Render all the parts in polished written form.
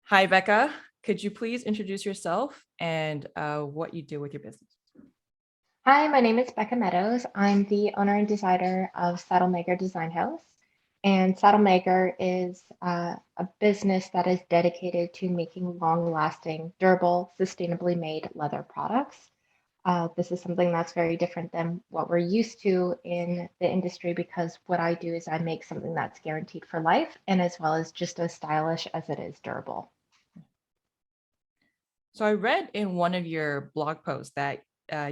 Hi, Becca. Could you please introduce yourself and what you do with your business? Hi, my name is Becca Meadows. I'm the owner and designer of Sadelmager Design House. And Saddlemaker is a business that is dedicated to making long-lasting, durable, sustainably made leather products. This is something that's very different than what we're used to in the industry because what I do is I make something that's guaranteed for life and as well as just as stylish as it is durable. So I read in one of your blog posts that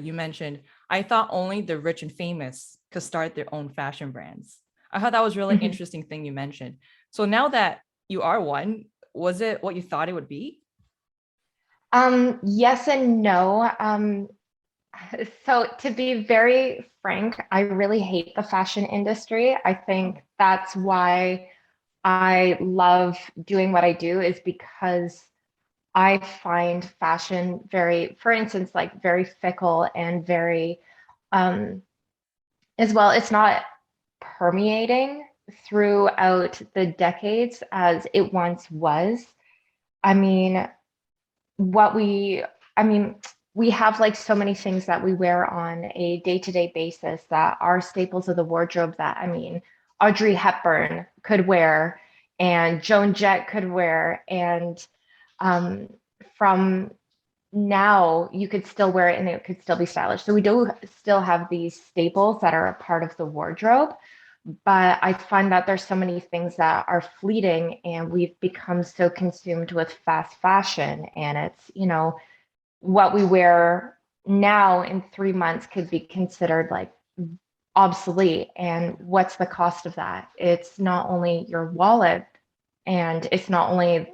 you mentioned, I thought only the rich and famous could start their own fashion brands. I thought that was really interesting thing you mentioned. So now that you are one, was it what you thought it would be? Yes and no. So to be very frank, I really hate the fashion industry. I think that's why I love doing what I do is because I find fashion very, for instance, like very fickle and very, um, as well, it's not permeating throughout the decades as it once was. I mean, what we I mean, we have like so many things that we wear on a day-to-day basis that are staples of the wardrobe that Audrey Hepburn could wear and Joan Jett could wear and um, from now you could still wear it and it could still be stylish. So we do still have these staples that are a part of the wardrobe, but I find that there's so many things that are fleeting and we've become so consumed with fast fashion and it's what we wear now in 3 months could be considered like obsolete. And what's the cost of that? It's not only your wallet and it's not only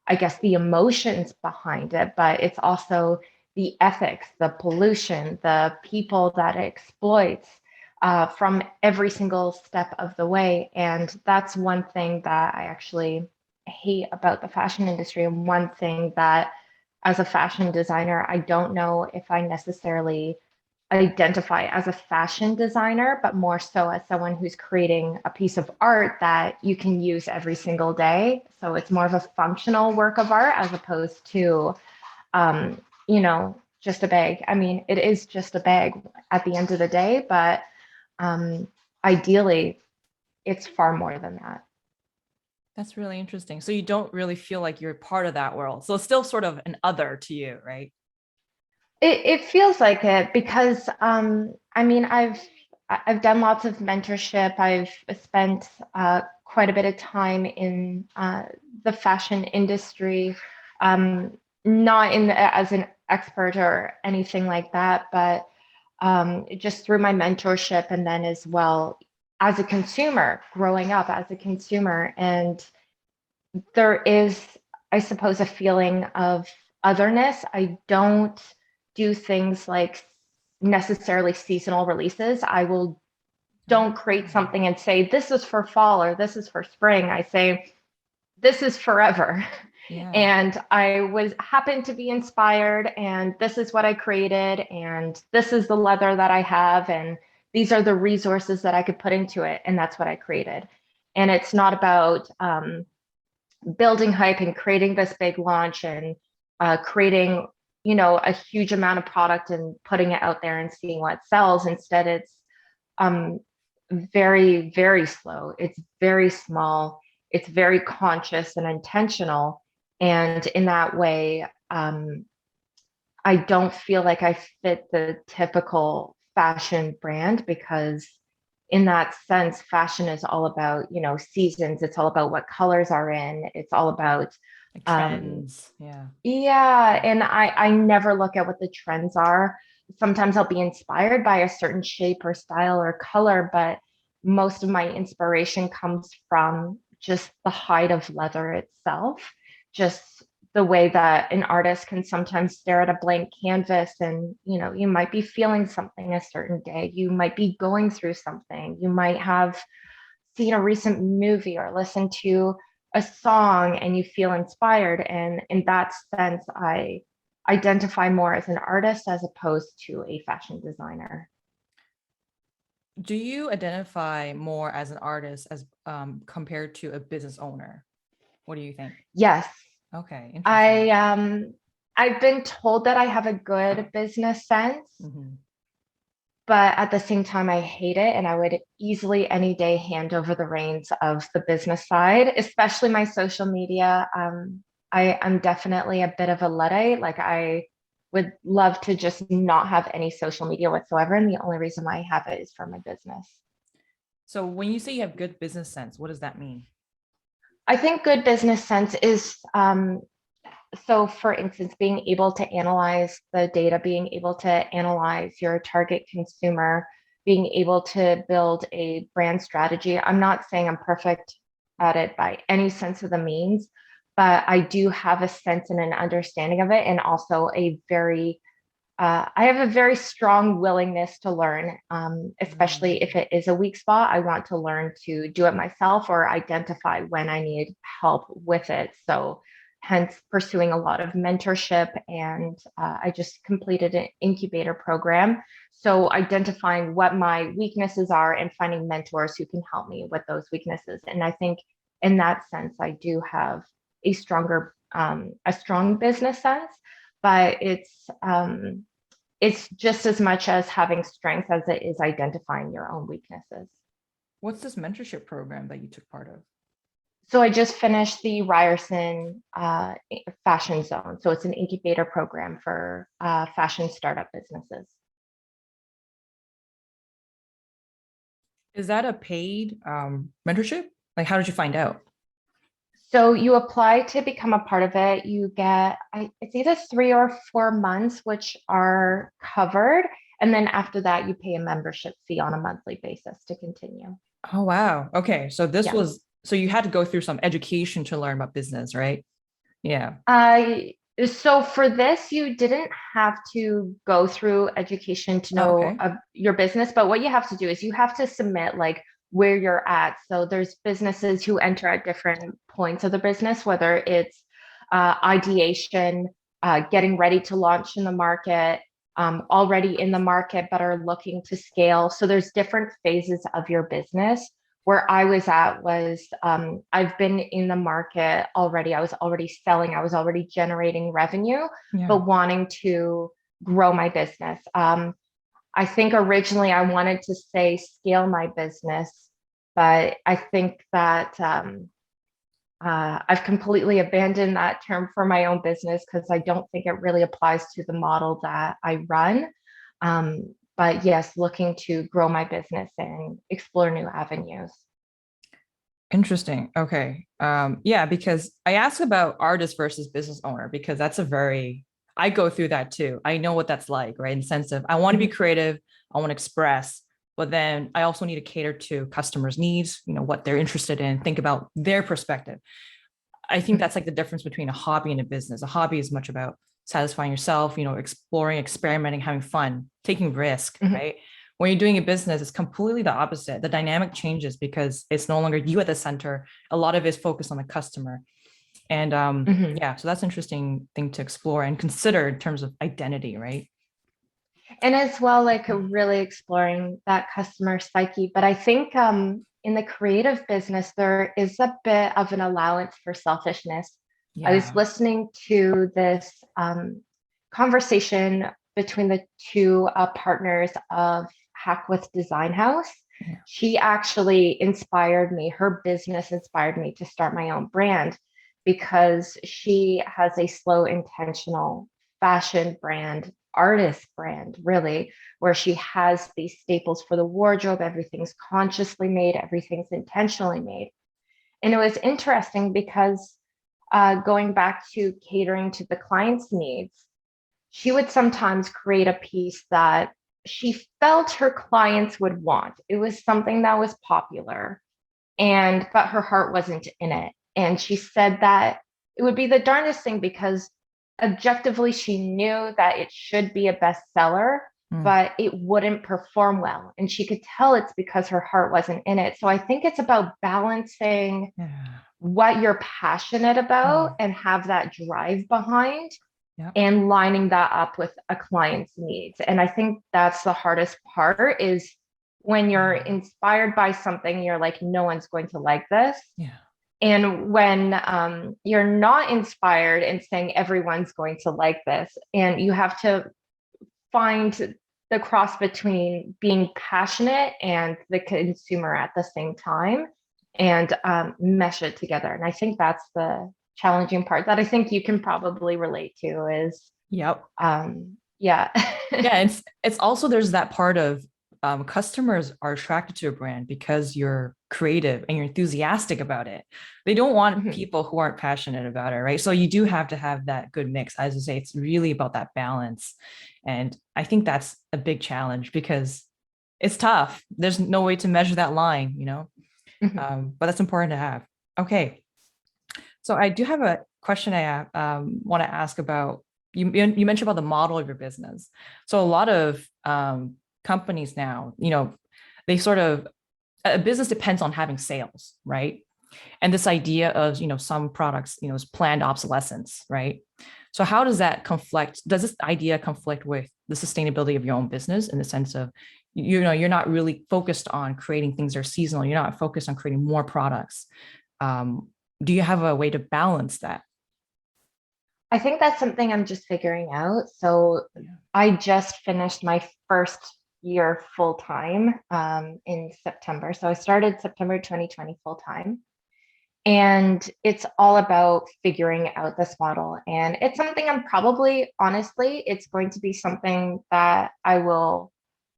I guess, the emotions behind it, but it's also the ethics, the pollution, the people that it exploits from every single step of the way. And that's one thing that I actually hate about the fashion industry. And one thing that, as a fashion designer, I don't know if I necessarily identify as a fashion designer, but more so as someone who's creating a piece of art that you can use every single day. So it's more of a functional work of art as opposed to, um, just a bag. I mean, it is just a bag at the end of the day, but um, ideally, it's far more than that. That's really interesting. So you don't really feel like you're part of that world. So it's still sort of an other to you, right? It feels like it because I've done lots of mentorship. I've spent quite a bit of time in the fashion industry, not as an expert or anything like that, but just through my mentorship and then as well as a consumer, growing up as a consumer. And there is, I suppose, a feeling of otherness. I don't do things like necessarily seasonal releases. I will don't create something and say this is for fall or this is for spring. I say this is forever. Yeah. And I was happened to be inspired and this is what I created and this is the leather that I have and these are the resources that I could put into it and that's what I created. And it's not about building hype and creating this big launch and creating a huge amount of product and putting it out there and seeing what sells. Instead it's um, very, very slow, it's very small, it's very conscious and intentional, and in that way I don't feel like I fit the typical fashion brand because in that sense, fashion is all about, seasons. It's all about what colors are in. It's all about, Like um, trends. Yeah. yeah. And I never look at what the trends are. Sometimes I'll be inspired by a certain shape or style or color, but most of my inspiration comes from just the hide of leather itself, just the way that an artist can sometimes stare at a blank canvas and you might be feeling something a certain day, you might be going through something, you might have seen a recent movie or listened to a song and you feel inspired, and in that sense I identify more as an artist as opposed to a fashion designer. Do you identify more as an artist as compared to a business owner? What do you think? Yes. Okay, interesting. I I've been told that I have a good business sense, Mhm. but at the same time, I hate it. And I would easily any day hand over the reins of the business side, especially my social media. I'm definitely a bit of a Luddite. Like I would love to just not have any social media whatsoever. And the only reason why I have it is for my business. So when you say you have good business sense, what does that mean? I think good business sense is so for instance, being able to analyze the data, being able to analyze your target consumer, being able to build a brand strategy. I'm not saying I'm perfect at it by any sense of the means, but I do have a sense and an understanding of it, and also a very I have a very strong willingness to learn, especially if it is a weak spot. I want to learn to do it myself or identify when I need help with it. So, hence pursuing a lot of mentorship. And I just completed an incubator program. So, identifying what my weaknesses are and finding mentors who can help me with those weaknesses. And I think in that sense, I do have a strong business sense, but it's just as much as having strengths as it is identifying your own weaknesses. What's this mentorship program that you took part of? So I just finished the Ryerson Fashion Zone. So it's an incubator program for fashion startup businesses. Is that a paid mentorship? Like, how did you find out? So you apply to become a part of it. You get, it's either 3 or 4 months, which are covered. And then after that, you pay a membership fee on a monthly basis to continue. Oh, wow. Okay. So this Yeah. was, so you had to go through some education to learn about business, right? Yeah. So for this, you didn't have to go through education to Oh, know okay. of your business, but what you have to do is you have to submit like where you're at. So there's businesses who enter at different points of the business, whether it's ideation, getting ready to launch in the market, already in the market, but are looking to scale. So there's different phases of your business. Where I was at was I've been in the market already. I was already selling, I was already generating revenue, Yeah. but wanting to grow my business. I think originally I wanted to say scale my business, but I think that I've completely abandoned that term for my own business because I don't think it really applies to the model that I run. But yes, looking to grow my business and explore new avenues. Interesting. Okay. Yeah, because I asked about artist versus business owner because that's a very, I go through that too. I know what that's like, right? In the sense of I want to be Mhm. creative, I want to express, but then I also need to cater to customers' needs, what they're interested in, think about their perspective. I think that's like the difference between a hobby and a business. A hobby is much about satisfying yourself, exploring, experimenting, having fun, taking risk, Mhm. right? When you're doing a business, it's completely the opposite. The dynamic changes because it's no longer you at the center. A lot of it is focused on the customer. And Mhm. yeah, so that's an interesting thing to explore and consider in terms of identity, right? And as well, like really exploring that customer psyche. But I think in the creative business, there is a bit of an allowance for selfishness. I was Yeah. listening to this conversation between the two partners of Hackworth Design House. Yeah. She actually inspired me, her business inspired me to start my own brand because she has a slow, intentional fashion brand, artist brand, really, where she has these staples for the wardrobe. Everything's consciously made, everything's intentionally made. And it was interesting because going back to catering to the client's needs, she would sometimes create a piece that she felt her clients would want. It was something that was popular, and but her heart wasn't in it. And she said that it would be the darndest thing because objectively she knew that it should be a bestseller, Mm. but it wouldn't perform well. And she could tell it's because her heart wasn't in it. So I think it's about balancing Yeah. what you're passionate about Mm. and have that drive behind Yeah. and lining that up with a client's needs. And I think that's the hardest part is when you're Yeah. inspired by something, you're like, no one's going to like this. Yeah. And when you're not inspired and saying everyone's going to like this, and you have to find the cross between being passionate and the consumer at the same time and mesh it together. And I think that's the challenging part that I think you can probably relate to is, Yep. yeah. Yeah, it's also there's that part of customers are attracted to a brand because you're creative and you're enthusiastic about it. They don't want Mhm. people who aren't passionate about it, right? So you do have to have that good mix. As I say, it's really about that balance. And I think that's a big challenge because it's tough. There's no way to measure that line, Mhm. but that's important to have. Okay. So I do have a question I want to ask about. You mentioned about the model of your business. So a lot of companies now, they sort of a business depends on having sales, right? And this idea of some products, is planned obsolescence, right? So how does that conflict? Does this idea conflict with the sustainability of your own business in the sense of you're not really focused on creating things that are seasonal. You're not focused on creating more products. Um, do you have a way to balance that? I think that's something I'm just figuring out. So Yeah. I just finished my first year full time in September. So I started September 2020 full time. And it's all about figuring out this model. And it's something I'm probably, honestly, it's going to be something that I will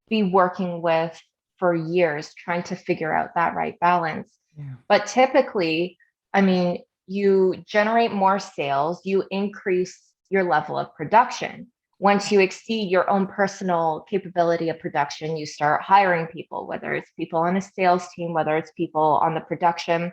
be working with for years, trying to figure out that right balance. Yeah. But typically, I mean, you generate more sales, you increase your level of production. Once you exceed your own personal capability of production, you start hiring people, whether it's people on a sales team, whether it's people on the production.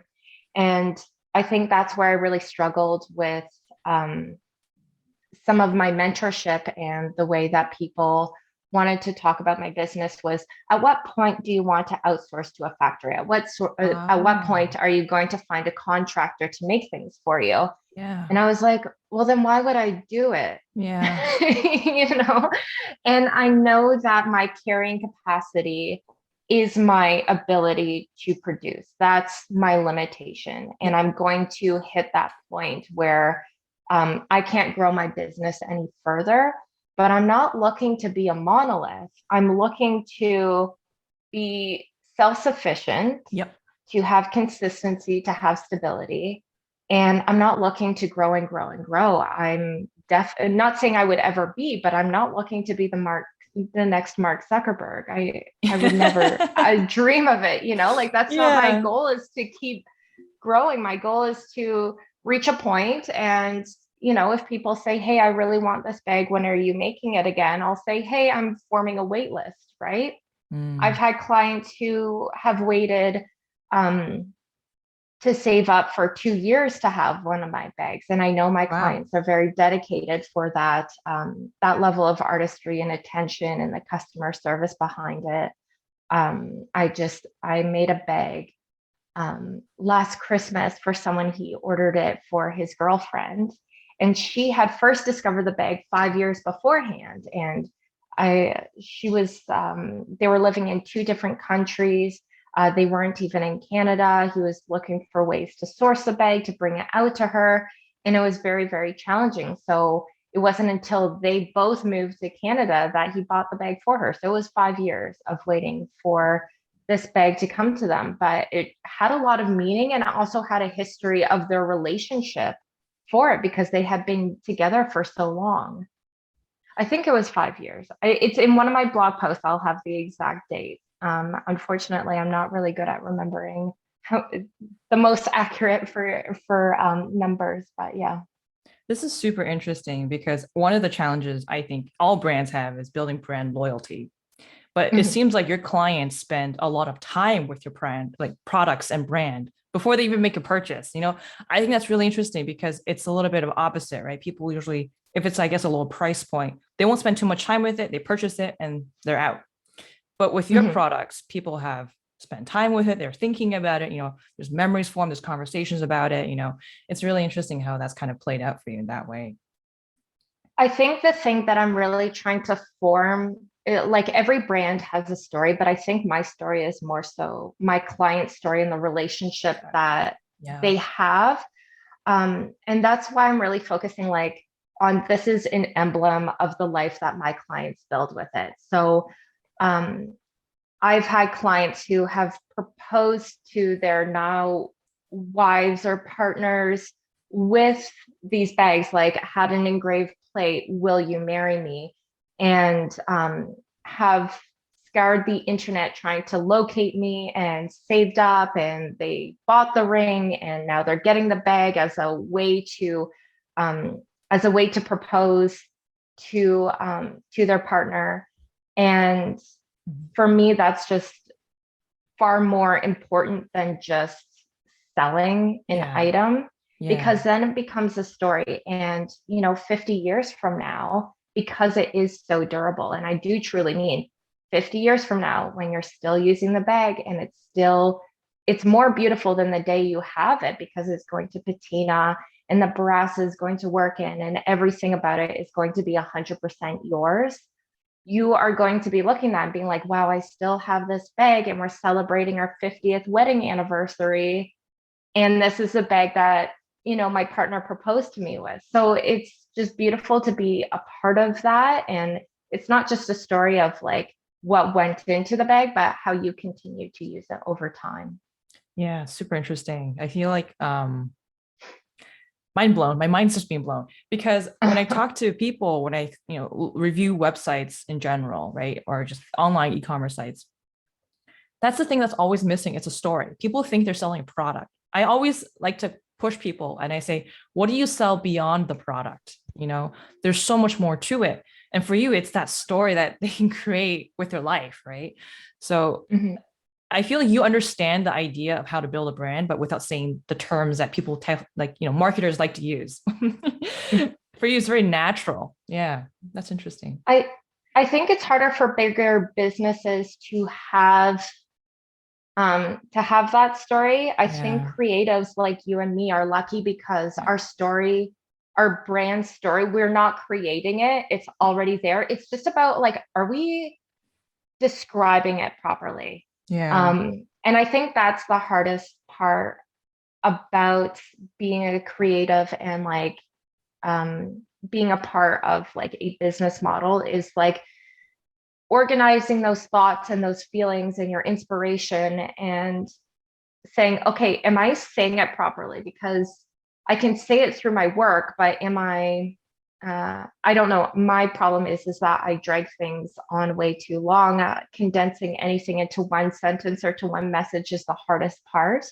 And I think that's where I really struggled with some of my mentorship and the way that people wanted to talk about my business was at what point do you want to outsource to a factory? At what point Oh, are you going to find a contractor to make things for you? yeah. And I was like, well, then why would I do it? Yeah. you know, and I know that my carrying capacity is my ability to produce. That's my limitation. And Yeah. I'm going to hit that point where I can't grow my business any further, but I'm not looking to be a monolith. I'm looking to be self sufficient, Yep. to have consistency, to have stability. And I'm not looking to grow and grow and grow. I'm not saying I would ever be, but I'm not looking to be the next Mark Zuckerberg. I would never, I dream of it, like that's not my Yeah. goal is to keep growing. My goal is to reach a point and if people say, hey, I really want this bag, when are you making it again? I'll say, hey, I'm forming a wait list, right? I've Mm, had clients who have waited um, to save up for 2 years to have one of my bags, and I know my wow. clients are very dedicated for that level of artistry and attention and the customer service behind it. I made a bag last Christmas for someone. He ordered it for his girlfriend, and she had first discovered the bag 5 years beforehand. And they were living in two different countries. They weren't even in Canada. He was looking for ways to source the bag to bring it out to her, and it was very, very challenging. So it wasn't until they both moved to Canada that he bought the bag for her. So it was 5 years of waiting for this bag to come to them, but it had a lot of meaning and it also had a history of their relationship for it because they had been together for so long. I think it was 5 years. It's in one of my blog posts. I'll have the exact date. Unfortunately, I'm not really good at remembering the most accurate for numbers, but yeah. This is super interesting because one of the challenges I think all brands have is building brand loyalty. But it Mhm. seems like your clients spend a lot of time with your brand, like products and brand, before they even make a purchase. I think that's really interesting because it's a little bit of opposite, right? People usually, if it's, I guess, a low price point, they won't spend too much time with it. They purchase it and they're out. But with your Mhm. products, people have spent time with it. They're thinking about it. There's memories formed, there's conversations about it. It's really interesting how that's kind of played out for you in that way. I think the thing that I'm really trying to form, like every brand has a story, but I think my story is more so my client story and the relationship that Yeah. they have. And that's why I'm really focusing like on this is an emblem of the life that my clients build with it. So um, I've had clients who have proposed to their now wives or partners with these bags, like had an engraved plate, "Will you marry me?" And have scoured the internet trying to locate me and saved up, and they bought the ring, and now they're getting the bag um, as a way to propose to their partner. And Mhm. for me, that's just far more important than just selling an Yeah. item, Yeah. because then it becomes a story. And, 50 years from now, because it is so durable, and I do truly mean 50 years from now, when you're still using the bag and it's more beautiful than the day you have it, because it's going to patina and the brass is going to work in and everything about it is going to be 100% yours. You are going to be looking at and being like, wow, I still have this bag and we're celebrating our 50th wedding anniversary. And this is a bag that, my partner proposed to me with. So it's just beautiful to be a part of that. And it's not just a story of like what went into the bag, but how you continue to use it over time. Yeah. Super interesting. I feel like mind blown. My mind's just being blown because when I talk to people, when I, review websites in general, right? Or just online e-commerce sites, that's the thing that's always missing. It's a story. People think they're selling a product. I always like to push people and I say, what do you sell beyond the product? There's so much more to it. And for you, it's that story that they can create with their life, right? So Mhm. I feel like you understand the idea of how to build a brand, but without saying the terms that people like, marketers like to use. For you, it's very natural. Yeah, that's interesting. I I think it's harder for bigger businesses to have that story. I think Yeah. creatives like you and me are lucky because our story, our brand story, we're not creating it. It's already there. It's just about like, are we describing it properly? Yeah. And I think that's the hardest part about being a creative and like being a part of like a business model is like organizing those thoughts and those feelings and your inspiration and saying, okay, am I saying it properly? Because I can say it through my work, but I don't know. My problem is that I drag things on way too long. Condensing anything into one sentence or to one message is the hardest part.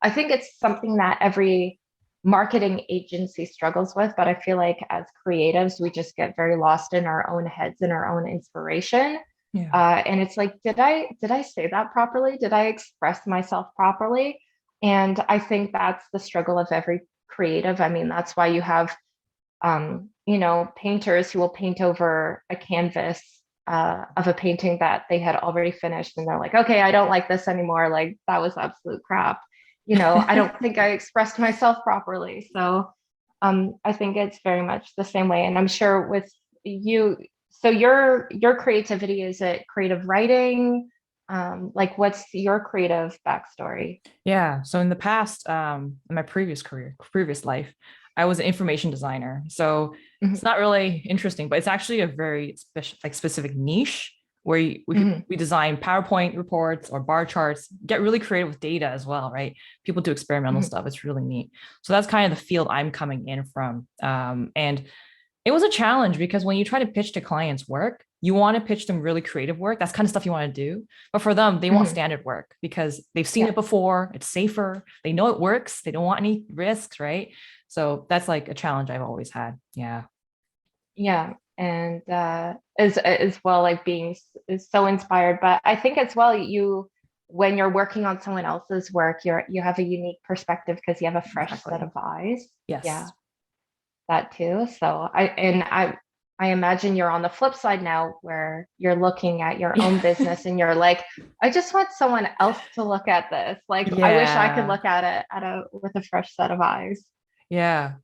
I think it's something that every marketing agency struggles with, but I feel like as creatives, we just get very lost in our own heads and our own inspiration. Yeah. And it's like, did I say that properly? Did I express myself properly? And I think that's the struggle of every creative. I mean, that's why you have painters who will paint over a canvas of a painting that they had already finished, and they're like, okay, I don't like this anymore. Like that was absolute crap. I don't think I expressed myself properly. So I think it's very much the same way. And I'm sure with you, so your creativity, is it creative writing? Like what's your creative backstory? Yeah. So in the past, in my previous life, I was an information designer. So it's Mhm, not really interesting, but it's actually a very specific niche where mhm, we design PowerPoint reports or bar charts, get really creative with data as well, right? People do experimental mhm, stuff. It's really neat. So that's kind of the field I'm coming in from. And it was a challenge because when you try to pitch to clients work, you want to pitch them really creative work. That's kind of stuff you want to do. But for them, they want mhm. standard work because they've seen Yeah, it before. It's safer. They know it works. They don't want any risks, right? So that's like a challenge I've always had. Yeah. yeah. And as well, like being is so inspired. But I think as well, when you're working on someone else's work, you have a unique perspective because you have a fresh set Exactly. of eyes. Yeah, Yes. that too. So I imagine you're on the flip side now where you're looking at your own business and you're like, I just want someone else to look at this. Like I wish I could Yeah. look at it with a fresh set of eyes. Yeah.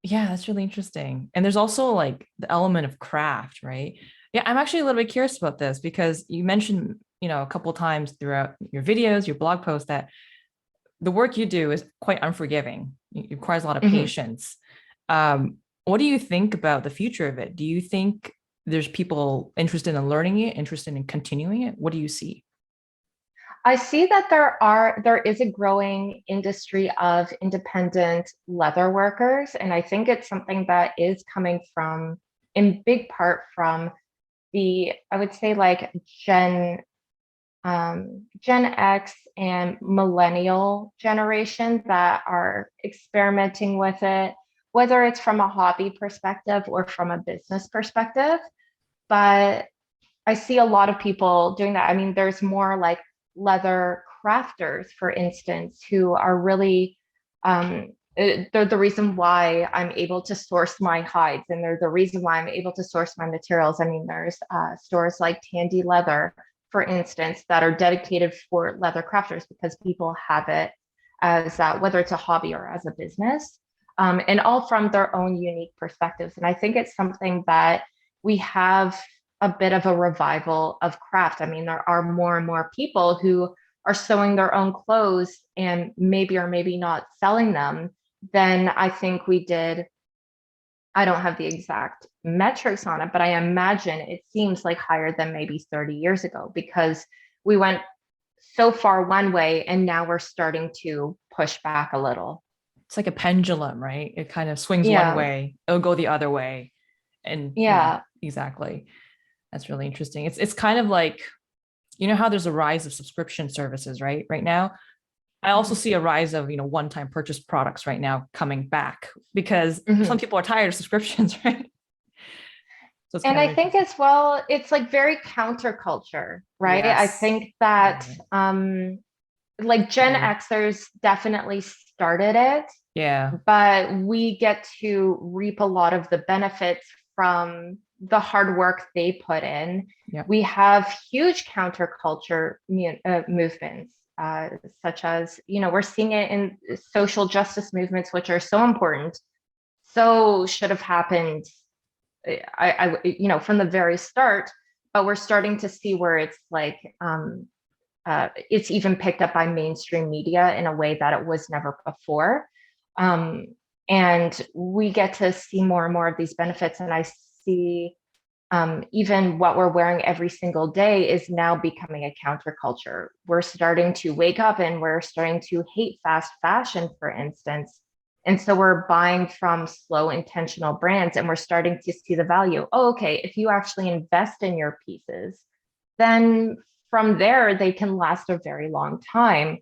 Yeah, that's really interesting. And there's also like the element of craft, right? Yeah, I'm actually a little bit curious about this because you mentioned, a couple of times throughout your videos, your blog posts that the work you do is quite unforgiving. It requires a lot of Mhm. patience. What do you think about the future of it? Do you think there's people interested in learning it, interested in continuing it? What do you see? I see that there is a growing industry of independent leather workers, and I think it's something that is coming from, in big part, from the, I would say, like Gen X and millennial generation that are experimenting with it, whether it's from a hobby perspective or from a business perspective. But I see a lot of people doing that. I mean, there's more like leather crafters, for instance, who are really they're the reason why I'm able to source my hides, and they're the reason why I'm able to source my materials. I mean, there's stores like Tandy Leather, for instance, that are dedicated for leather crafters because people have it as whether it's a hobby or as a business, and all from their own unique perspectives. And I think it's something that we have a bit of a revival of craft. I mean, there are more and more people who are sewing their own clothes and maybe or maybe not selling them than I think we did. I don't have the exact metrics on it, but I imagine it seems like higher than maybe 30 years ago because we went so far one way and now we're starting to push back a little. It's like a pendulum, right? It kind of swings one Yeah. way, it'll go the other way. And yeah, Yeah. exactly. That's really interesting. It's kind of like, how there's a rise of subscription services, right? Right now, I also see a rise of, one-time purchase products right now coming back because some Mhm. people are tired of subscriptions, right? So it's And kind of I think interesting. as well, it's like very counterculture, right? I Yes. think that Yeah. like Gen Agree. Xers definitely started it, Yeah. but we get to reap a lot of the benefits from the hard work they put in. Yeah. We have huge counterculture movements, such as, we're seeing it in social justice movements, which are so important, so should have happened from the very start, but we're starting to see where it's like it's even picked up by mainstream media in a way that it was never before. Um, and we get to see more and more of these benefits. And I see even what we're wearing every single day is now becoming a counterculture. We're starting to wake up and we're starting to hate fast fashion, for instance. And so we're buying from slow, intentional brands and we're starting to see the value. Oh, okay, if you actually invest in your pieces, then from there, they can last a very long time.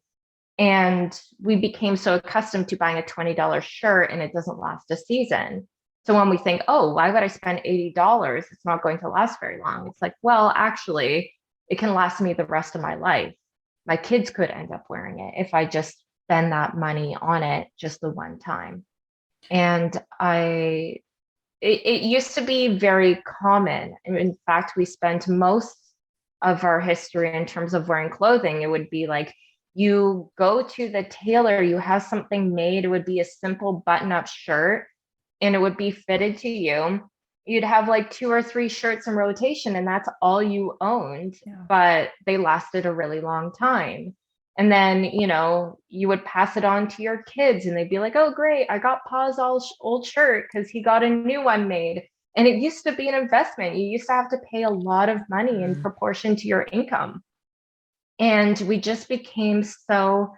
And we became so accustomed to buying a $20 shirt and it doesn't last a season. So when we think, oh, why would I spend $80? It's not going to last very long. It's like, well, actually, it can last me the rest of my life. My kids could end up wearing it if I just spend that money on it just the one time. And it used to be very common. In fact, we spent most of our history in terms of wearing clothing. It would be like you go to the tailor, you have something made. It would be a simple button up shirt and it would be fitted to you. You'd have like two or three shirts in rotation, and that's all you owned, Yeah. but they lasted a really long time. And then, you would pass it on to your kids, and they'd be like, oh, great, I got Pa's old shirt because he got a new one made. And it used to be an investment. You used to have to pay a lot of money in Mm. proportion to your income. And we just became so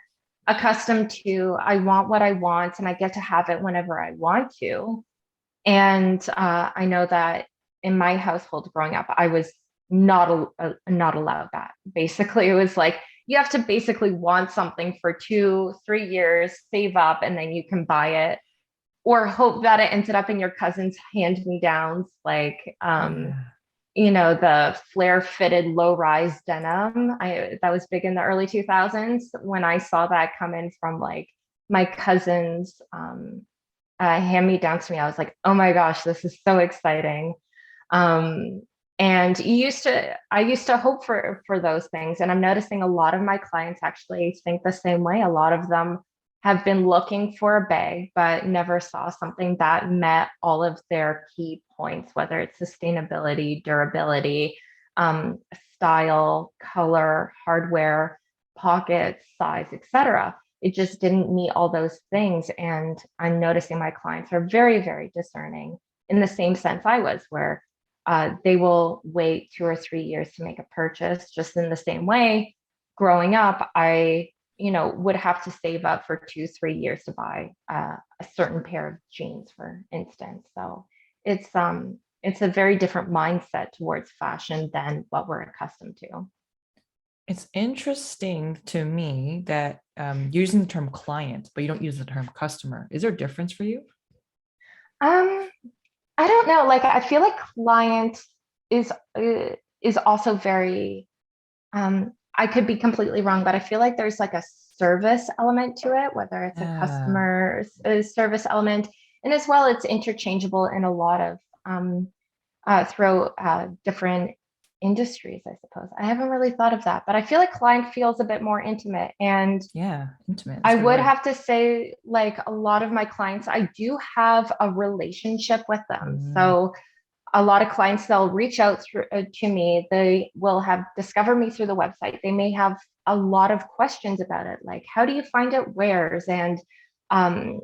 accustomed to, I want what I want, and I get to have it whenever I want to. And I know that in my household growing up, I was not allowed that. Basically, it was like you have to basically want something for 2, 3 years, save up, and then you can buy it, or hope that it ended up in your cousin's hand me downs, like Yeah. the flare fitted low rise denim. That was big in the early 2000s. When I saw that come in from like my cousin's hand me down to me, I was like, oh my gosh, this is so exciting. Um, and I used to hope for those things. And I'm noticing a lot of my clients actually think the same way. A lot of them have been looking for a bag, but never saw something that met all of their key points, whether it's sustainability, durability, style, color, hardware, pockets, size, etc. it just didn't meet all those things. And I'm noticing my clients are very, very discerning in the same sense I was, where they will wait 2 or 3 years to make a purchase. Just in the same way, growing up, I would have to save up for 2, 3 years to buy a certain pair of jeans, for instance. So it's a very different mindset towards fashion than what we're accustomed to. It's interesting to me that using the term client, but you don't use the term customer. Is there a difference for you? Um, I don't know. Like, I feel like client is also very. I could be completely wrong, but I feel like there's like a service element to it, whether it's a Yeah. customer service element, and as well, it's interchangeable in a lot of through different industries, I suppose. I haven't really thought of that, but I feel like client feels a bit more intimate. And Yeah. Intimate. I That's a good would word. have to say, like a lot of my clients, I do have a relationship with them. Mm, So a lot of clients, they'll reach out to me. They will have discovered me through the website. They may have a lot of questions about it, like how do you find it wears, and um,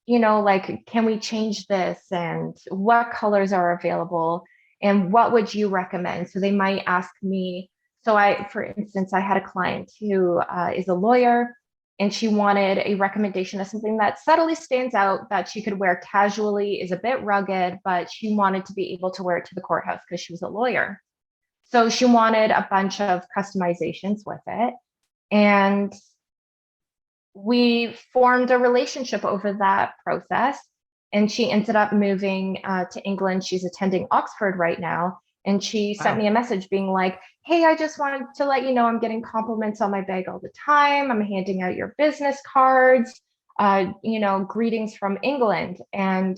like, can we change this, and what colors are available, and what would you recommend? So they might ask me. So for instance, I had a client who is a lawyer, and she wanted a recommendation of something that subtly stands out, that she could wear casually, is a bit rugged, but she wanted to be able to wear it to the courthouse because she was a lawyer. So she wanted a bunch of customizations with it. And we formed a relationship over that process. And she ended up moving to England. She's attending Oxford right now. And she sent wow. me a message being like, hey, I just wanted to let you know I'm getting compliments on my bag all the time. I'm handing out your business cards, greetings from England. And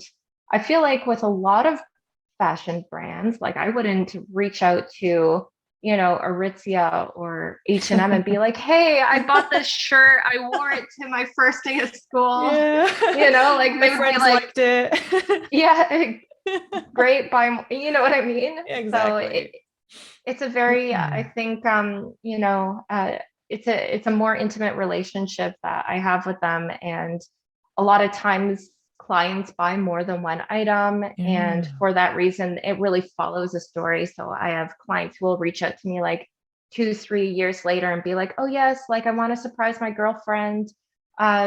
I feel like with a lot of fashion brands, like I wouldn't reach out to Aritzia or H&M and be like, hey, I bought this shirt, I wore it to my first day of school. Yeah. Like My they would be friends like, liked it. yeah, great, buy more, you know what I mean? So Exactly. it's a very, I Hmm. think, it's a more intimate relationship that I have with them. And a lot of times clients buy more than one item. And Yeah. for that reason, it really follows a story. So I have clients who will reach out to me like 2, 3 years later and be like, oh yes, like I want to surprise my girlfriend.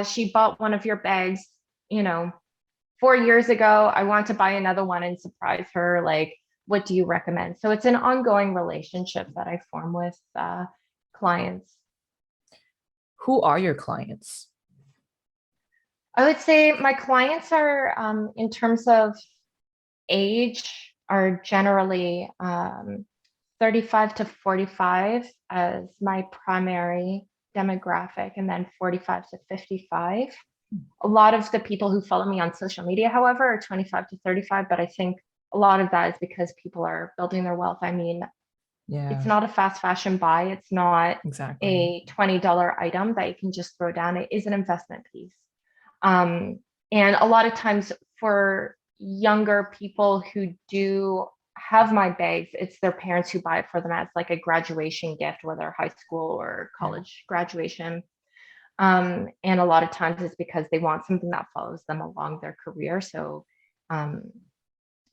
She bought one of your bags, you know, 4 years ago. I want to buy another one and surprise her. Like, what do you recommend? So it's an ongoing relationship that I form with clients. Who are your clients? I would say my clients are, in terms of age, are generally 35 to 45 as my primary demographic, and then 45 to 55. A lot of the people who follow me on social media, however, are 25 to 35, but I think a lot of that is because people are building their wealth. I mean, it's Yeah, not a fast fashion buy. It's not exactly. a $20 item that you can just throw down. It is an investment piece. Um, and a lot of times for younger people who do have my bags, it's their parents who buy it for them as like a graduation gift, whether high school or Yeah. college graduation. And a lot of times it's because they want something that follows them along their career. So um,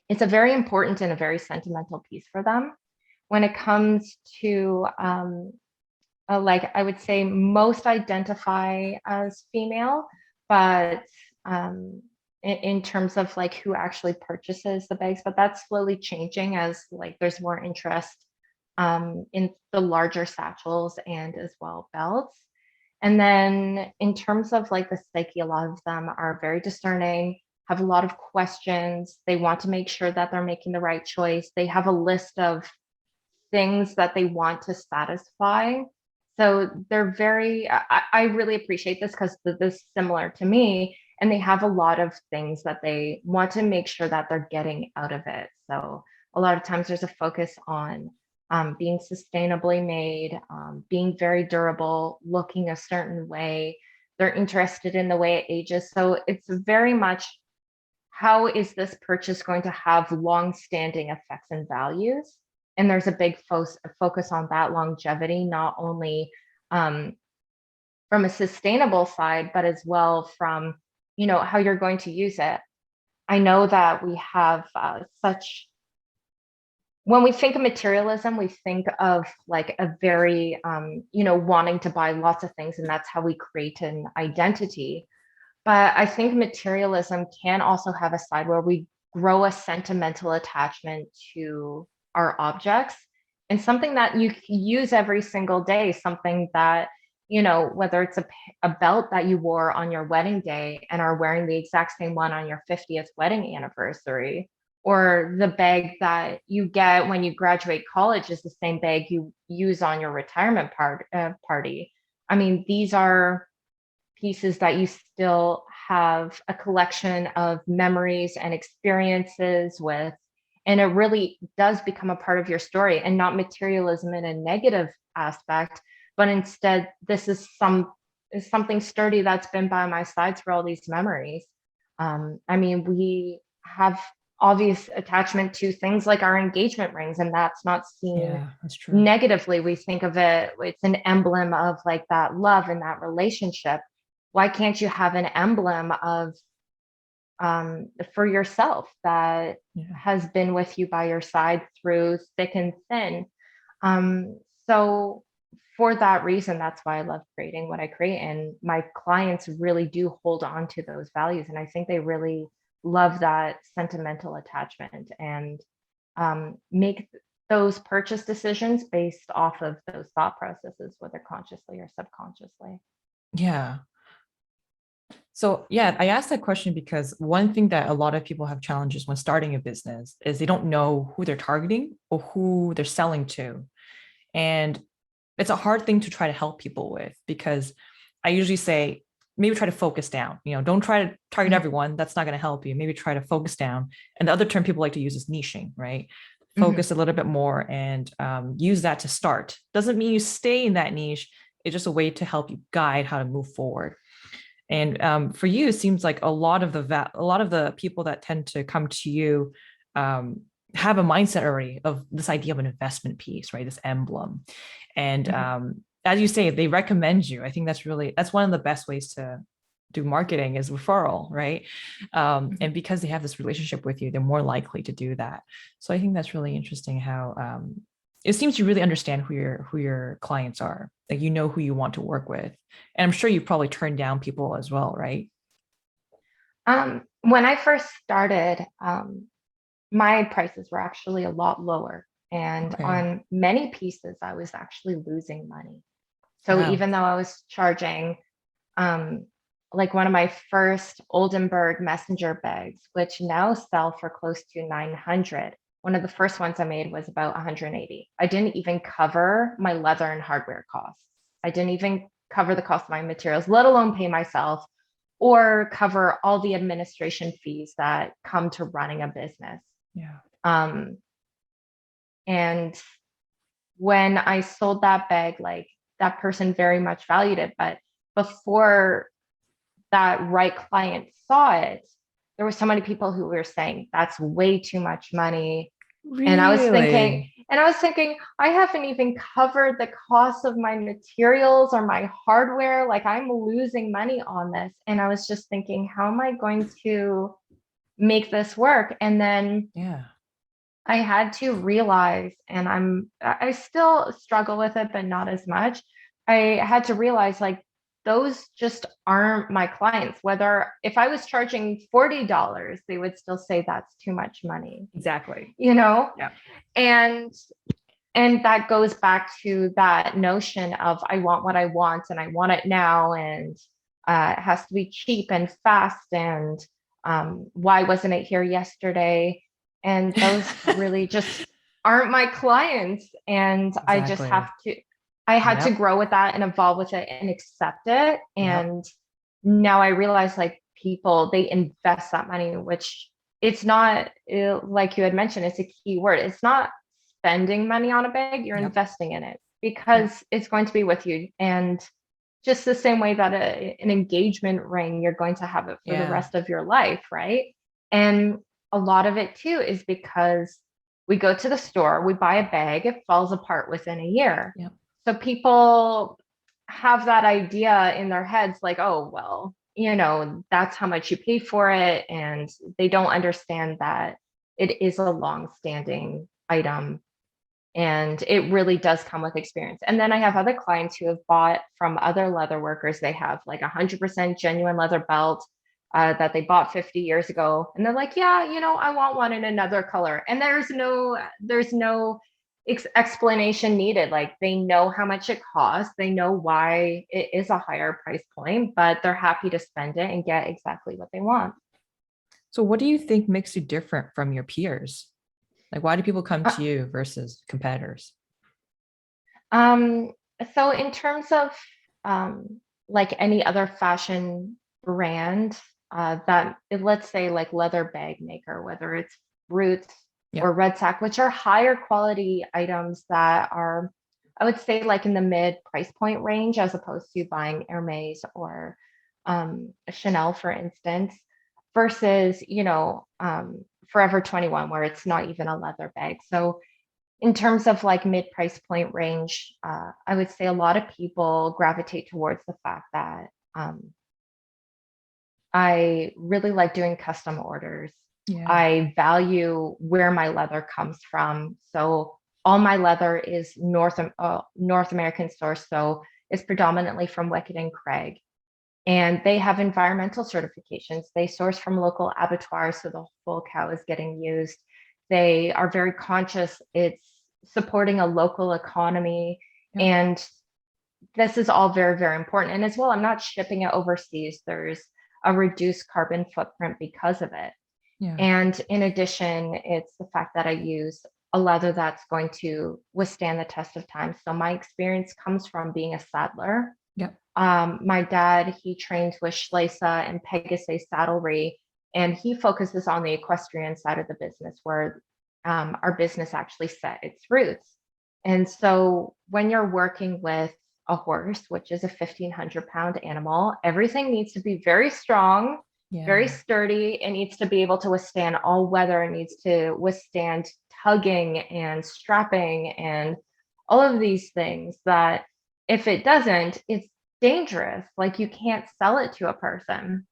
it's a very important and a very sentimental piece for them. When it comes to like, I would say most identify as female, but in terms of like who actually purchases the bags, but that's slowly changing as like there's more interest in the larger satchels and as well belts. And then in terms of like the psyche, a lot of them are very discerning, have a lot of questions. They want to make sure that they're making the right choice. They have a list of things that they want to satisfy. So they're very, I really appreciate this because this is similar to me. And they have a lot of things that they want to make sure that they're getting out of it. So a lot of times there's a focus on being sustainably made, being very durable, looking a certain way. They're interested in the way it ages. So it's very much, how is this purchase going to have long-standing effects and values? And there's a big focus on that longevity, not only from a sustainable side, but as well from, how you're going to use it. I know that we have when we think of materialism, we think of like a very, wanting to buy lots of things, and that's how we create an identity. But I think materialism can also have a side where we grow a sentimental attachment to our objects and something that you use every single day, something that, whether it's a belt that you wore on your wedding day and are wearing the exact same one on your 50th wedding anniversary, or the bag that you get when you graduate college is the same bag you use on your retirement party. I mean, these are pieces that you still have a collection of memories and experiences with. And it really does become a part of your story, and not materialism in a negative aspect, but instead, this is something sturdy that's been by my side through all these memories. I mean, we have obvious attachment to things like our engagement rings, and that's not seen Yeah, that's true. negatively. We think of it's an emblem of like that love and that relationship. Why can't you have an emblem of for yourself that has been with you by your side through thick and thin? So for that reason, that's why I love creating what I create. And my clients really do hold on to those values. And I think they really love that sentimental attachment, and make those purchase decisions based off of those thought processes, whether consciously or subconsciously. Yeah. So yeah, I asked that question because one thing that a lot of people have challenges when starting a business is they don't know who they're targeting or who they're selling to. And it's a hard thing to try to help people with, because I usually say, maybe try to focus down. Don't try to target everyone. That's not going to help you. Maybe try to focus down. And the other term people like to use is niching, right? Focus a little bit more and use that to start. Doesn't mean you stay in that niche. It's just a way to help you guide how to move forward. And for you, it seems like a lot of the people that tend to come to you have a mindset already of this idea of an investment piece, right? This emblem. And as you say, they recommend you. I think that's one of the best ways to do marketing is referral, right? And because they have this relationship with you, they're more likely to do that. So I think that's really interesting how it seems you really understand who your clients are. Like, who you want to work with. And I'm sure you probably turned down people as well, right? When I first started, my prices were actually a lot lower. And Okay. on many pieces, I was actually losing money. So Wow. even though I was charging, like one of my first Oldenburg messenger bags, which now sell for close to 900. One of the first ones I made was about 180. I didn't even cover my leather and hardware costs. I didn't even cover the cost of my materials, let alone pay myself or cover all the administration fees that come to running a business. Yeah. And when I sold that bag, like that person very much valued it. But before that right client saw it, there were so many people who were saying that's way too much money. And Really? I was thinking, I haven't even covered the cost of my materials or my hardware. Like I'm losing money on this. And I was just thinking, how am I going to make this work? And then Yeah. I had to realize, and I still struggle with it, but not as much. I had to realize like those just aren't my clients. Whether if I was charging $40, they would still say that's too much money, Exactly. you know? Yeah. And and that goes back to that notion of I want what I want and I want it now, and it has to be cheap and fast, and why wasn't it here yesterday? And those really just aren't my clients. And Exactly. I had to Yep. grow with that and evolve with it and accept it. Yep. And now I realize like people, they invest that money, which it's not like you had mentioned, it's a key word. It's not spending money on a bag, you're Yep. investing in it Yep. because it's going to be with you. And just the same way that an engagement ring, you're going to have it for the Yeah. rest of your life, right? And a lot of it too is because we go to the store, we buy a bag, it falls apart within a year. Yep. So people have that idea in their heads, like, oh, well, that's how much you pay for it. And they don't understand that it is a long-standing item and it really does come with experience. And then I have other clients who have bought from other leather workers. They have like 100% genuine leather belt that they bought 50 years ago. And they're like, yeah, I want one in another color. And there's no explanation needed. Like they know how much it costs. They know why it is a higher price point, but they're happy to spend it and get exactly what they want. So what do you think makes you different from your peers? Like, why do people come Uh, to you versus competitors? Um, so in terms of like any other fashion brand, let's say like leather bag maker, whether it's Roots Yeah. or Red Sack, which are higher quality items that are, I would say, like in the mid price point range, as opposed to buying Hermes or Chanel, for instance, versus Forever 21, where it's not even a leather bag. So in terms of like mid price point range, I would say a lot of people gravitate towards the fact that I really like doing custom orders. Yeah. I value where my leather comes from. So all my leather is North American source. So it's predominantly from Wickett and Craig. And they have environmental certifications. They source from local abattoirs, so the whole cow is getting used. They are very conscious. It's supporting a local economy. Yeah. And this is all very, very important. And as well, I'm not shipping it overseas. There's a reduced carbon footprint because of it. Yeah. And in addition, it's the fact that I use a leather that's going to withstand the test of time. So my experience comes from being a saddler. Yeah. My dad, he trained with Schleisa and Pegasus Saddlery, and he focuses on the equestrian side of the business where our business actually set its roots. And so when you're working with a horse, which is a 1,500-pound animal, everything needs to be very strong, very Yeah. sturdy. It needs to be able to withstand all weather. It needs to withstand tugging and strapping and all of these things that if it doesn't, it's dangerous. Like you can't sell it to a person.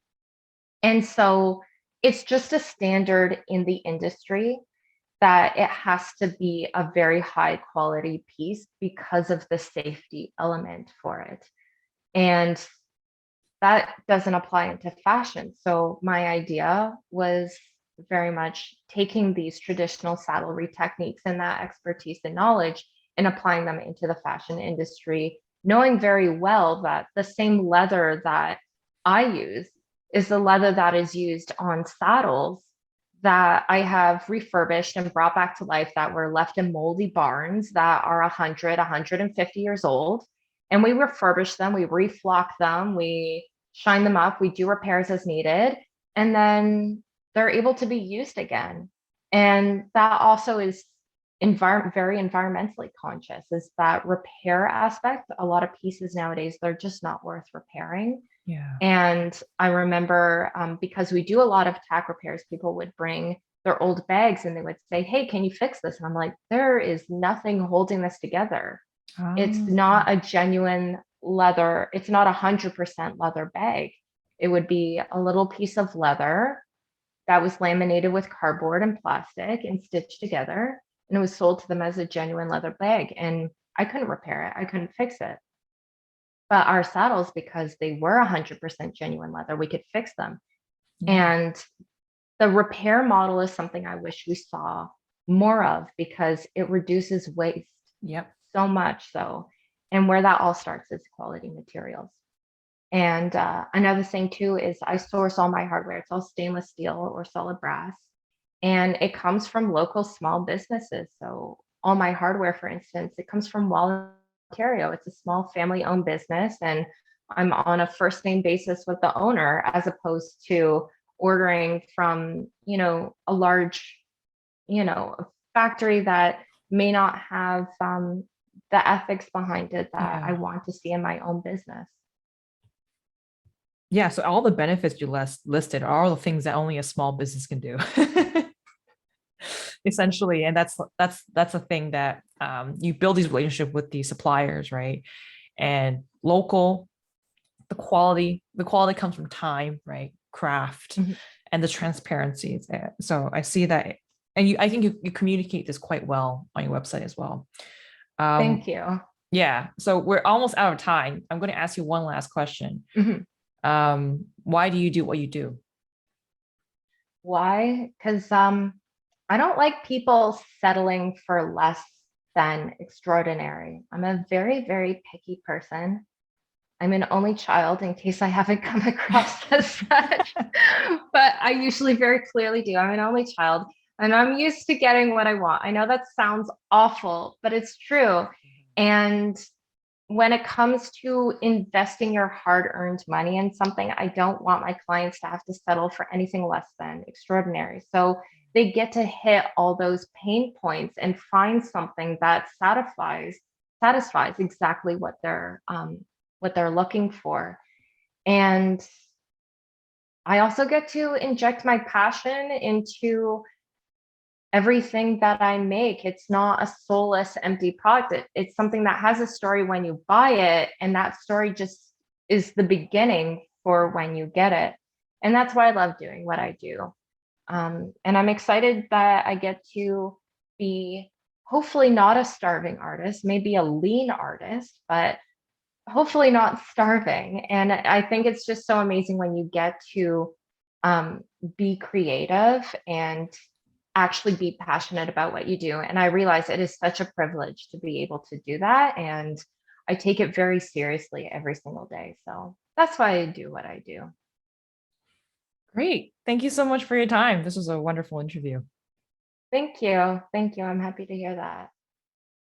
And so it's just a standard in the industry that it has to be a very high quality piece because of the safety element for it. And that doesn't apply into fashion. So my idea was very much taking these traditional saddlery techniques and that expertise and knowledge and applying them into the fashion industry, knowing very well that the same leather that I use is the leather that is used on saddles that I have refurbished and brought back to life that were left in moldy barns that are 100, 150 years old. And we refurbish them, we reflock them, we shine them up, we do repairs as needed, and then they're able to be used again. And that also is very environmentally conscious, is that repair aspect. A lot of pieces nowadays, they're just not worth repairing. Yeah. And I remember because we do a lot of tack repairs, people would bring their old bags and they would say, hey, can you fix this? And I'm like, there is nothing holding this together. It's Ah, not a genuine leather. It's not 100% leather bag. It would be a little piece of leather that was laminated with cardboard and plastic and stitched together. And it was sold to them as a genuine leather bag. And I couldn't repair it. I couldn't fix it. But our saddles, because they were 100% genuine leather, we could fix them. yeah. And the repair model is something I wish we saw more of because it reduces waste Yep. so much so. And where that all starts is quality materials. And another thing too is I source all my hardware. It's all stainless steel or solid brass. And it comes from local small businesses. So all my hardware, for instance, it comes from Wall, Ontario. It's a small family owned business. And I'm on a first name basis with the owner as opposed to ordering from, a large, factory that may not have the ethics behind it that I Yeah. want to see in my own business. Yeah. So all the benefits you listed are all the things that only a small business can do. Essentially. And that's a thing that you build these relationships with the suppliers, right? and local. The quality comes from time, right? Craft Mhm. and the transparency is there. So I see that, and I think you communicate this quite well on your website as well. Thank Um, you. yeah, so we're almost out of time. I'm going to ask you one last question. Mhm. Why do you do what you do? Why? Because I don't like people settling for less than extraordinary. I'm a very, very picky person. I'm an only child in case I haven't come across as such, but I usually very clearly do. I'm an only child and I'm used to getting what I want. I know that sounds awful, but it's true. And when it comes to investing your hard-earned money in something, I don't want my clients to have to settle for anything less than extraordinary. So they get to hit all those pain points and find something that satisfies exactly what they're looking for. And I also get to inject my passion into everything that I make. It's not a soulless, empty product. It's something that has a story when you buy it, and that story just is the beginning for when you get it. And that's why I love doing what I do. And I'm excited that I get to be hopefully not a starving artist, maybe a lean artist, but hopefully not starving. And I think it's just so amazing when you get to be creative and actually be passionate about what you do. And I realize it is such a privilege to be able to do that. And I take it very seriously every single day. So that's why I do what I do. Great. Thank you so much for your time. This was a wonderful interview. Thank you. Thank you. I'm happy to hear that.